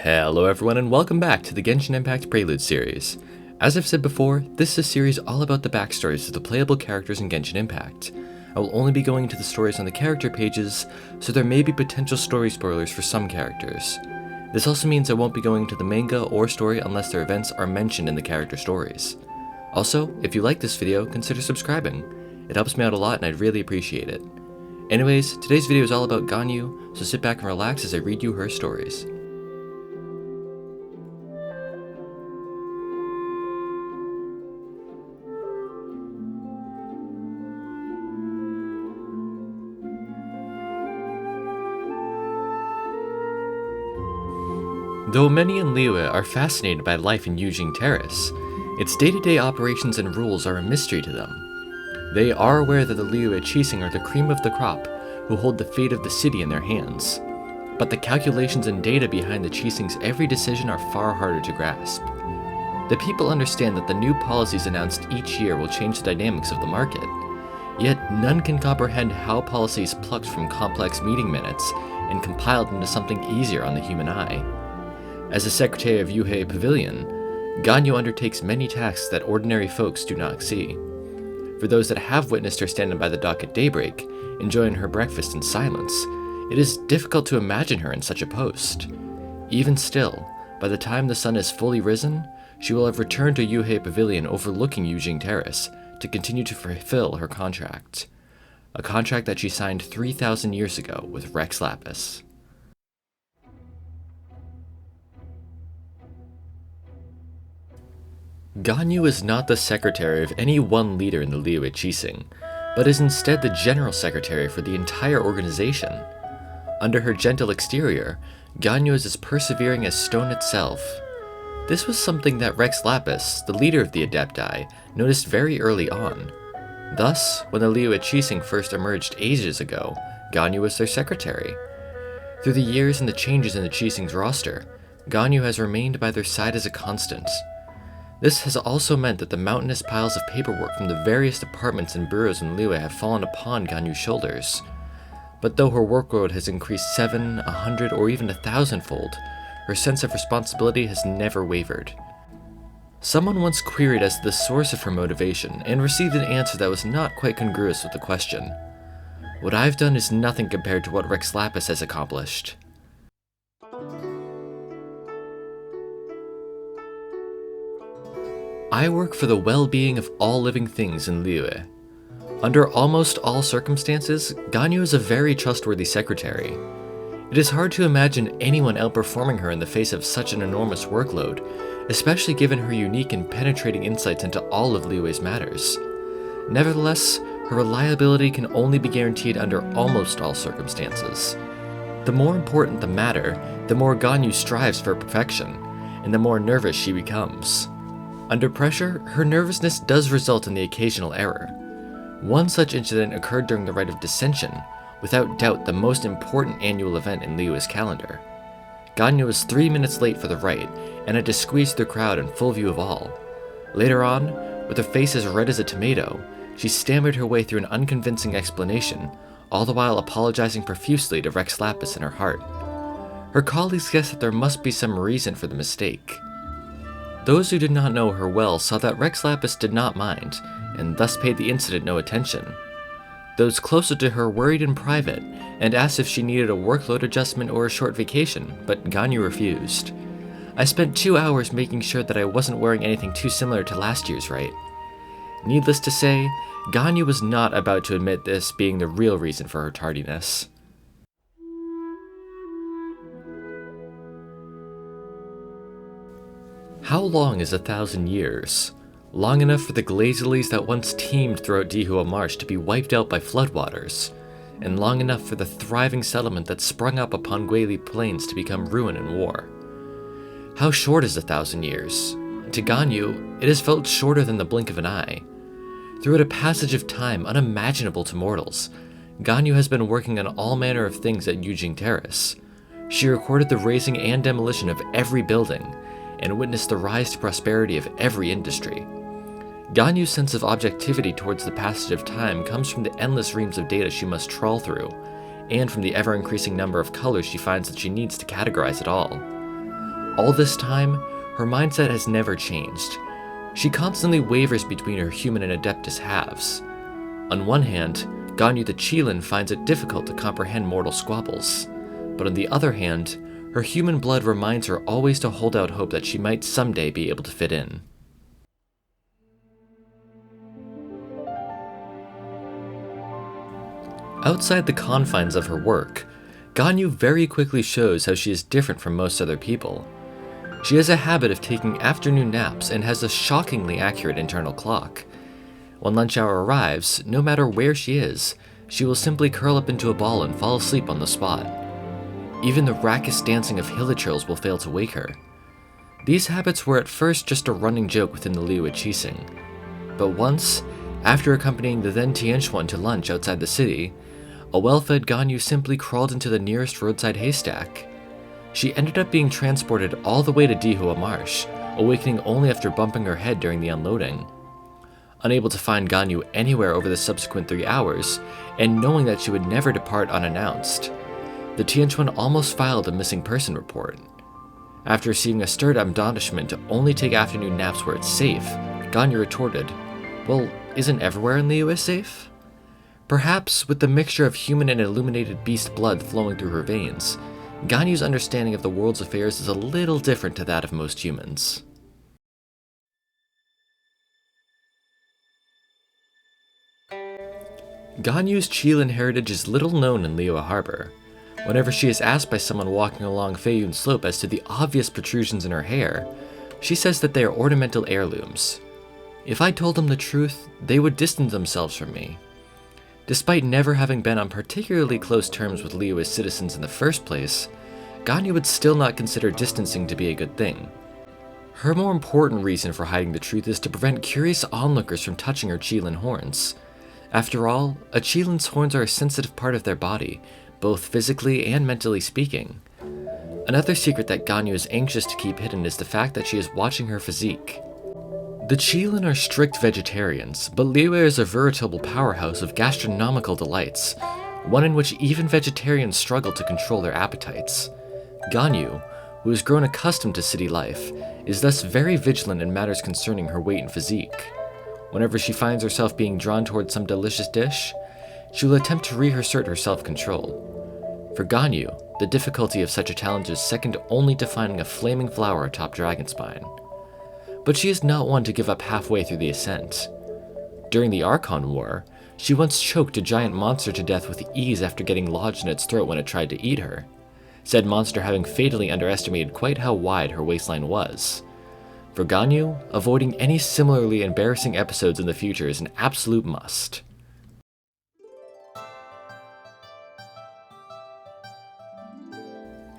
Hello everyone and welcome back to the Genshin Impact Preludes series. As I've said before, this is a series all about the backstories of the playable characters in Genshin Impact. I will only be going into the stories on the character pages, so there may be potential story spoilers for some characters. This also means I won't be going into the manga or story unless their events are mentioned in the character stories. Also, if you like this video, consider subscribing. It helps me out a lot and I'd really appreciate it. Anyways, today's video is all about Ganyu, so sit back and relax as I read you her stories. Though many in Liyue are fascinated by life in Yujing Terrace, its day-to-day operations and rules are a mystery to them. They are aware that the Liyue Qixing are the cream of the crop, who hold the fate of the city in their hands. But the calculations and data behind the Qixing's every decision are far harder to grasp. The people understand that the new policies announced each year will change the dynamics of the market, yet none can comprehend how policies plucked from complex meeting minutes and compiled into something easier on the human eye. As the secretary of Yujing Pavilion, Ganyu undertakes many tasks that ordinary folks do not see. For those that have witnessed her standing by the dock at daybreak, enjoying her breakfast in silence, it is difficult to imagine her in such a post. Even still, by the time the sun is fully risen, she will have returned to Yujing Pavilion overlooking Yujing Terrace to continue to fulfill her contract. A contract that she signed 3,000 years ago with Rex Lapis. Ganyu is not the secretary of any one leader in the Liyue Qixing, but is instead the general secretary for the entire organization. Under her gentle exterior, Ganyu is as persevering as stone itself. This was something that Rex Lapis, the leader of the Adepti, noticed very early on. Thus, when the Liyue Qixing first emerged ages ago, Ganyu was their secretary. Through the years and the changes in the Qixing's roster, Ganyu has remained by their side as a constant. This has also meant that the mountainous piles of paperwork from the various departments and bureaus in Liyue have fallen upon Ganyu's shoulders. But though her workload has increased 7, 100, or even 1,000-fold, her sense of responsibility has never wavered. Someone once queried as to the source of her motivation and received an answer that was not quite congruous with the question. What I've done is nothing compared to what Rex Lapis has accomplished. I work for the well-being of all living things in Liyue. Under almost all circumstances, Ganyu is a very trustworthy secretary. It is hard to imagine anyone outperforming her in the face of such an enormous workload, especially given her unique and penetrating insights into all of Liyue's matters. Nevertheless, her reliability can only be guaranteed under almost all circumstances. The more important the matter, the more Ganyu strives for perfection, and the more nervous she becomes. Under pressure, her nervousness does result in the occasional error. One such incident occurred during the Rite of Dissension, without doubt the most important annual event in Liyue's calendar. Ganyu was 3 minutes late for the rite, and had to squeeze through the crowd in full view of all. Later on, with her face as red as a tomato, she stammered her way through an unconvincing explanation, all the while apologizing profusely to Rex Lapis in her heart. Her colleagues guessed that there must be some reason for the mistake. Those who did not know her well saw that Rex Lapis did not mind, and thus paid the incident no attention. Those closer to her worried in private, and asked if she needed a workload adjustment or a short vacation, but Ganyu refused. I spent 2 hours making sure that I wasn't wearing anything too similar to last year's rite. Needless to say, Ganyu was not about to admit this being the real reason for her tardiness. How long is 1,000 years? Long enough for the Glazilies that once teemed throughout Dihua Marsh to be wiped out by floodwaters, and long enough for the thriving settlement that sprung up upon Guili Plains to become ruin in war. How short is 1,000 years? To Ganyu, it has felt shorter than the blink of an eye. Throughout a passage of time unimaginable to mortals, Ganyu has been working on all manner of things at Yujing Terrace. She recorded the raising and demolition of every building, and witnessed the rise to prosperity of every industry. Ganyu's sense of objectivity towards the passage of time comes from the endless reams of data she must trawl through, and from the ever-increasing number of colors she finds that she needs to categorize it all. All this time, her mindset has never changed. She constantly wavers between her human and Adeptus halves. On one hand, Ganyu the Qilin finds it difficult to comprehend mortal squabbles, but on the other hand, her human blood reminds her always to hold out hope that she might someday be able to fit in. Outside the confines of her work, Ganyu very quickly shows how she is different from most other people. She has a habit of taking afternoon naps and has a shockingly accurate internal clock. When lunch hour arrives, no matter where she is, she will simply curl up into a ball and fall asleep on the spot. Even the raucous dancing of hilichurls will fail to wake her. These habits were at first just a running joke within the Liyue Qixing, but once, after accompanying the then Tianquan to lunch outside the city, a well-fed Ganyu simply crawled into the nearest roadside haystack. She ended up being transported all the way to Dihua Marsh, awakening only after bumping her head during the unloading. Unable to find Ganyu anywhere over the subsequent 3 hours, and knowing that she would never depart unannounced, the Tianquan almost filed a missing person report. After receiving a stirred admonishment to only take afternoon naps where it's safe, Ganyu retorted, "Well, isn't everywhere in Liyue safe?" Perhaps, with the mixture of human and illuminated beast blood flowing through her veins, Ganyu's understanding of the world's affairs is a little different to that of most humans. Ganyu's Qilin heritage is little known in Liyue Harbor. Whenever she is asked by someone walking along Feiyun Slope as to the obvious protrusions in her hair, she says that they are ornamental heirlooms. If I told them the truth, they would distance themselves from me. Despite never having been on particularly close terms with Liyue's citizens in the first place, Ganyu would still not consider distancing to be a good thing. Her more important reason for hiding the truth is to prevent curious onlookers from touching her Qilin horns. After all, a Qilin's horns are a sensitive part of their body, both physically and mentally speaking. Another secret that Ganyu is anxious to keep hidden is the fact that she is watching her physique. The Qilin are strict vegetarians, but Liyue is a veritable powerhouse of gastronomical delights, one in which even vegetarians struggle to control their appetites. Ganyu, who has grown accustomed to city life, is thus very vigilant in matters concerning her weight and physique. Whenever she finds herself being drawn towards some delicious dish, she will attempt to reassert her self-control. For Ganyu, the difficulty of such a challenge is second only to finding a flaming flower atop Dragonspine. But she is not one to give up halfway through the ascent. During the Archon War, she once choked a giant monster to death with ease after getting lodged in its throat when it tried to eat her, said monster having fatally underestimated quite how wide her waistline was. For Ganyu, avoiding any similarly embarrassing episodes in the future is an absolute must.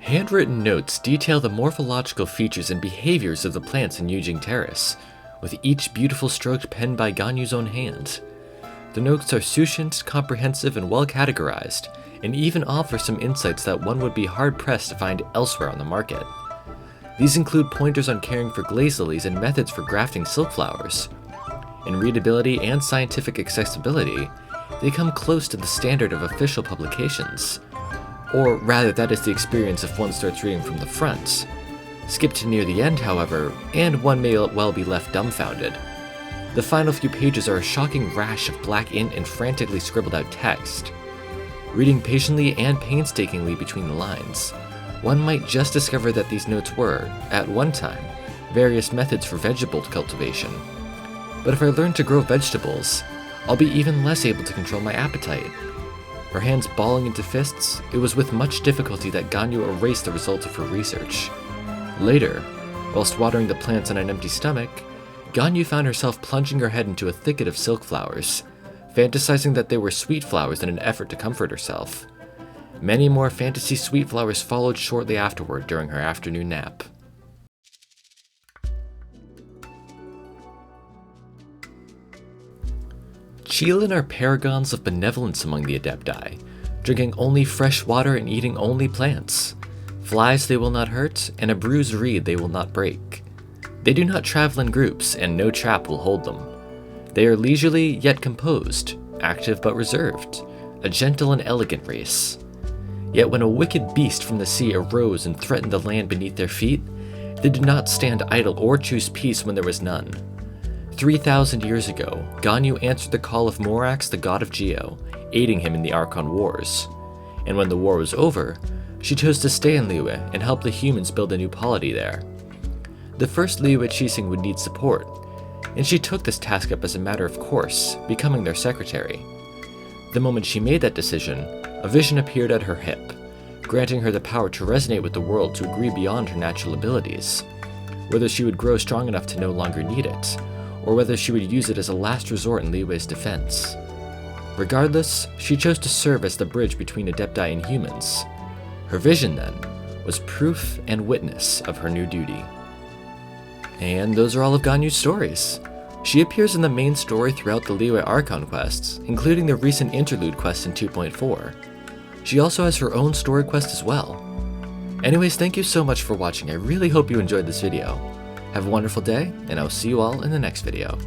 Handwritten notes detail the morphological features and behaviors of the plants in Yujing Terrace, with each beautiful stroke penned by Ganyu's own hand. The notes are succinct, comprehensive, and well categorized, and even offer some insights that one would be hard-pressed to find elsewhere on the market. These include pointers on caring for glaze lilies and methods for grafting silk flowers. In readability and scientific accessibility, they come close to the standard of official publications. Or rather, that is the experience if one starts reading from the front. Skip to near the end, however, and one may well be left dumbfounded. The final few pages are a shocking rash of black ink and frantically scribbled out text. Reading patiently and painstakingly between the lines, one might just discover that these notes were, at one time, various methods for vegetable cultivation. But if I learn to grow vegetables, I'll be even less able to control my appetite. Her hands balling into fists, it was with much difficulty that Ganyu erased the results of her research. Later, whilst watering the plants on an empty stomach, Ganyu found herself plunging her head into a thicket of silk flowers, fantasizing that they were sweet flowers in an effort to comfort herself. Many more fantasy sweet flowers followed shortly afterward during her afternoon nap. Qilin are paragons of benevolence among the Adepti, drinking only fresh water and eating only plants. Flies they will not hurt, and a bruised reed they will not break. They do not travel in groups, and no trap will hold them. They are leisurely yet composed, active but reserved, a gentle and elegant race. Yet when a wicked beast from the sea arose and threatened the land beneath their feet, They did not stand idle or choose peace when there was none. 3,000 years ago, Ganyu answered the call of Morax, the god of Geo, aiding him in the Archon Wars. And when the war was over, she chose to stay in Liyue and help the humans build a new polity there. The first Liyue Qixing would need support, and she took this task up as a matter of course, becoming their secretary. The moment she made that decision, a vision appeared at her hip, granting her the power to resonate with the world to agree beyond her natural abilities, whether she would grow strong enough to no longer need it, or whether she would use it as a last resort in Liyue's defense. Regardless, she chose to serve as the bridge between Adepti and humans. Her vision, then, was proof and witness of her new duty. And those are all of Ganyu's stories. She appears in the main story throughout the Liyue Archon quests, including the recent interlude quest in 2.4. She also has her own story quest as well. Anyways, thank you so much for watching. I really hope you enjoyed this video. Have a wonderful day, and I'll see you all in the next video.